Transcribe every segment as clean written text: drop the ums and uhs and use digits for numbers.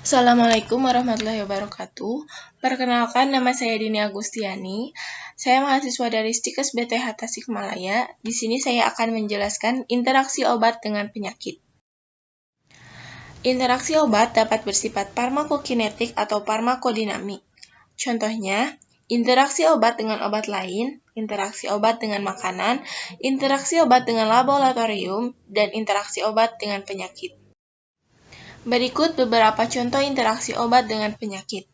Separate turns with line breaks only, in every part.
Assalamualaikum warahmatullahi wabarakatuh. Perkenalkan, nama saya Dini Agustiani. Saya mahasiswa dari Stikes BTH Tasikmalaya. Di sini saya akan menjelaskan interaksi obat dengan penyakit. Interaksi obat dapat bersifat farmakokinetik atau farmakodinamik. Contohnya, interaksi obat dengan obat lain, interaksi obat dengan makanan, interaksi obat dengan laboratorium, dan interaksi obat dengan penyakit. Berikut beberapa contoh interaksi obat dengan penyakit.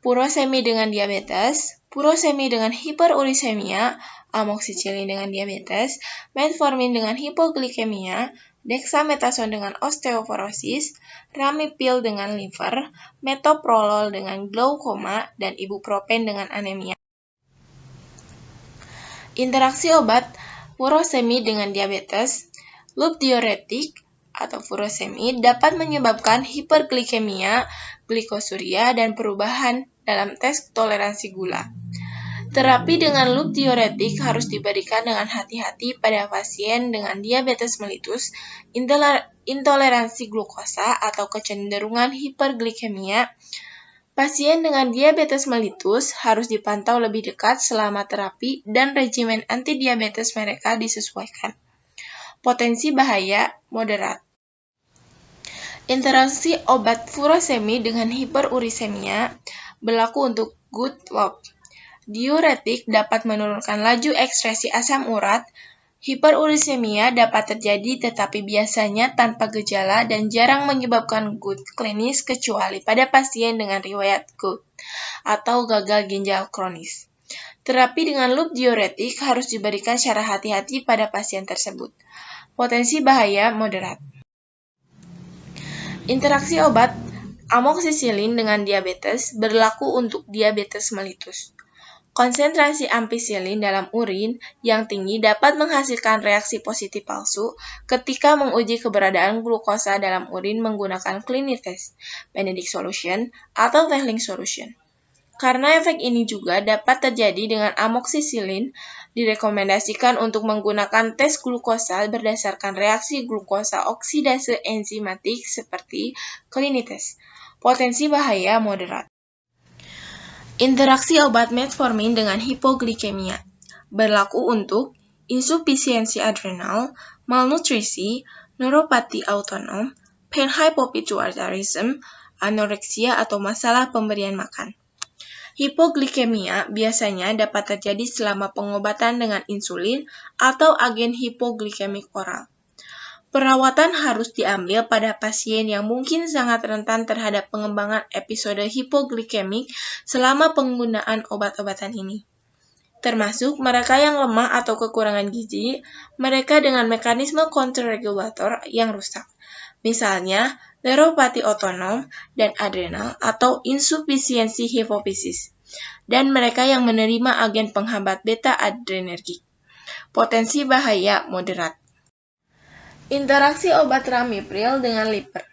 Furosemi dengan diabetes, furosemi dengan hiperurisemia, amoxicillin dengan diabetes, metformin dengan hipoglikemia, dexamethasone dengan osteoporosis, ramipil dengan liver, metoprolol dengan glaukoma, dan ibuprofen dengan anemia. Interaksi obat furosemi dengan diabetes, loop diuretik atau furosemi dapat menyebabkan hiperglikemia, glikosuria, dan perubahan dalam tes toleransi gula. Terapi dengan loop diuretik harus diberikan dengan hati-hati pada pasien dengan diabetes mellitus, intoleransi glukosa, atau kecenderungan hiperglikemia. Pasien dengan diabetes mellitus harus dipantau lebih dekat selama terapi dan regimen antidiabetes mereka disesuaikan. Potensi bahaya moderat. Interaksi obat furosemi dengan hiperurisemia berlaku untuk good loop. Diuretik dapat menurunkan laju ekskresi asam urat. Hiperurisemia dapat terjadi tetapi biasanya tanpa gejala dan jarang menyebabkan GUT klinis kecuali pada pasien dengan riwayat GUT atau gagal ginjal kronis. Terapi dengan loop diuretik harus diberikan secara hati-hati pada pasien tersebut. Potensi bahaya moderat. Interaksi obat amoxicillin dengan diabetes berlaku untuk diabetes mellitus. Konsentrasi ampicillin dalam urin yang tinggi dapat menghasilkan reaksi positif palsu ketika menguji keberadaan glukosa dalam urin menggunakan clinic test, Benedict solution, atau Tehling solution. Karena efek ini juga dapat terjadi dengan amoxicillin, direkomendasikan untuk menggunakan tes glukosa berdasarkan reaksi glukosa oksidase enzimatik seperti clinic test. Potensi bahaya moderat. Interaksi obat metformin dengan hipoglikemia berlaku untuk insufisiensi adrenal, malnutrisi, neuropati autonom, panhypopituitarism, anoreksia atau masalah pemberian makan. Hipoglikemia biasanya dapat terjadi selama pengobatan dengan insulin atau agen hipoglikemik oral. Perawatan harus diambil pada pasien yang mungkin sangat rentan terhadap pengembangan episode hipoglikemik selama penggunaan obat-obatan ini, termasuk mereka yang lemah atau kekurangan gizi, mereka dengan mekanisme kontraregulator yang rusak, misalnya neuropati otonom dan adrenal atau insufisiensi hipofisis, dan mereka yang menerima agen penghambat beta-adrenergik. Potensi bahaya moderat. Interaksi obat ramipril dengan liver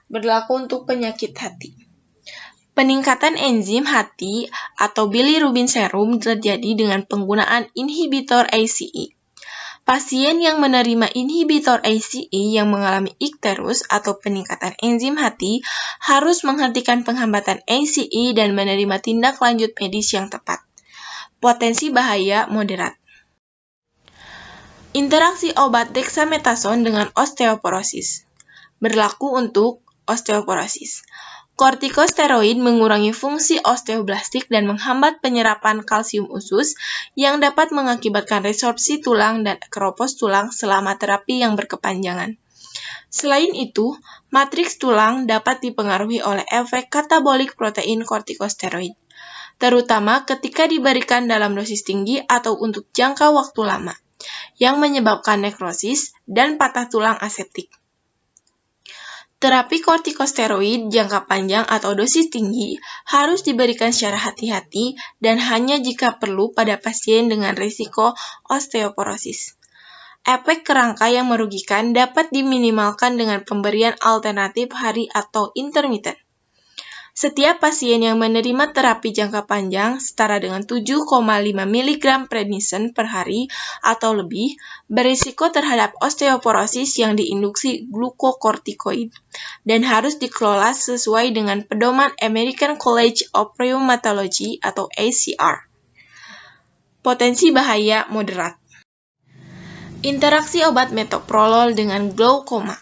berlaku untuk penyakit hati. Peningkatan enzim hati atau bilirubin serum terjadi dengan penggunaan inhibitor ACE. Pasien yang menerima inhibitor ACE yang mengalami ikterus atau peningkatan enzim hati harus menghentikan penghambatan ACE dan menerima tindak lanjut medis yang tepat. Potensi bahaya moderat. Interaksi obat dexamethasone dengan osteoporosis berlaku untuk osteoporosis. Kortikosteroid mengurangi fungsi osteoblastik dan menghambat penyerapan kalsium usus yang dapat mengakibatkan resorpsi tulang dan keropos tulang selama terapi yang berkepanjangan. Selain itu, matriks tulang dapat dipengaruhi oleh efek katabolik protein kortikosteroid, terutama ketika diberikan dalam dosis tinggi atau untuk jangka waktu lama, yang menyebabkan nekrosis dan patah tulang aseptik. Terapi kortikosteroid jangka panjang atau dosis tinggi harus diberikan secara hati-hati dan hanya jika perlu pada pasien dengan risiko osteoporosis. Efek kerangka yang merugikan dapat diminimalkan dengan pemberian alternatif hari atau intermittent. Setiap pasien yang menerima terapi jangka panjang setara dengan 7,5 mg prednison per hari atau lebih berisiko terhadap osteoporosis yang diinduksi glukokortikoid dan harus dikelola sesuai dengan pedoman American College of Rheumatology atau ACR. Potensi bahaya moderat. Interaksi obat metoprolol dengan glaukoma.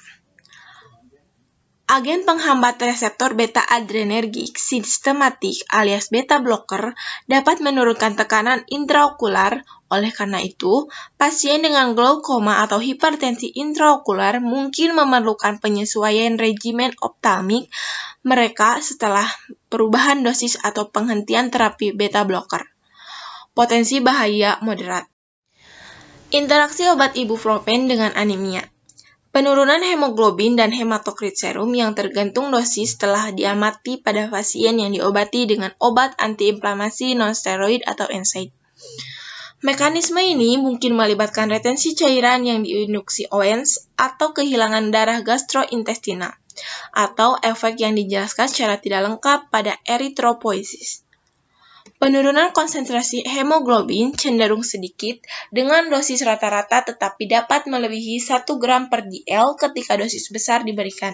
Agen penghambat reseptor beta-adrenergik sistematik alias beta blocker dapat menurunkan tekanan intraokular. Oleh karena itu, pasien dengan glaukoma atau hipertensi intraokular mungkin memerlukan penyesuaian regimen optalmik mereka setelah perubahan dosis atau penghentian terapi beta blocker. Potensi bahaya moderat. Interaksi obat ibuprofen dengan anemia. Penurunan hemoglobin dan hematokrit serum yang tergantung dosis telah diamati pada pasien yang diobati dengan obat antiinflamasi nonsteroid atau NSAID. Mekanisme ini mungkin melibatkan retensi cairan yang diinduksi Owens atau kehilangan darah gastrointestinal, atau efek yang dijelaskan secara tidak lengkap pada eritropoiesis. Penurunan konsentrasi hemoglobin cenderung sedikit dengan dosis rata-rata tetapi dapat melebihi 1 gram per dl ketika dosis besar diberikan.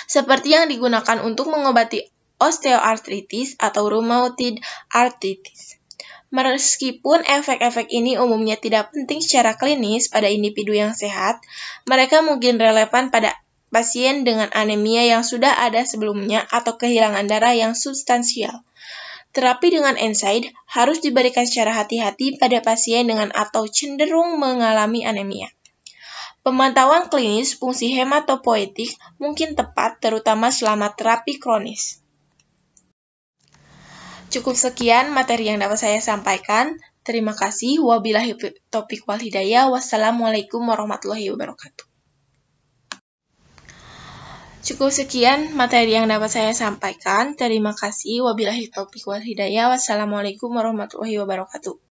Seperti yang digunakan untuk mengobati osteoartritis atau rheumatoid arthritis. Meskipun efek-efek ini umumnya tidak penting secara klinis pada individu yang sehat, mereka mungkin relevan pada pasien dengan anemia yang sudah ada sebelumnya atau kehilangan darah yang substansial. Terapi dengan NSAID harus diberikan secara hati-hati pada pasien dengan atau cenderung mengalami anemia. Pemantauan klinis fungsi hematopoietik mungkin tepat terutama selama terapi kronis. Cukup sekian materi yang dapat saya sampaikan. Terima kasih. Wabillahi taufiq wal hidayah. Wassalamualaikum warahmatullahi wabarakatuh. Cukup sekian materi yang dapat saya sampaikan. Terima kasih. Wabillahi taufiq wal hidayah. Wassalamualaikum warahmatullahi wabarakatuh.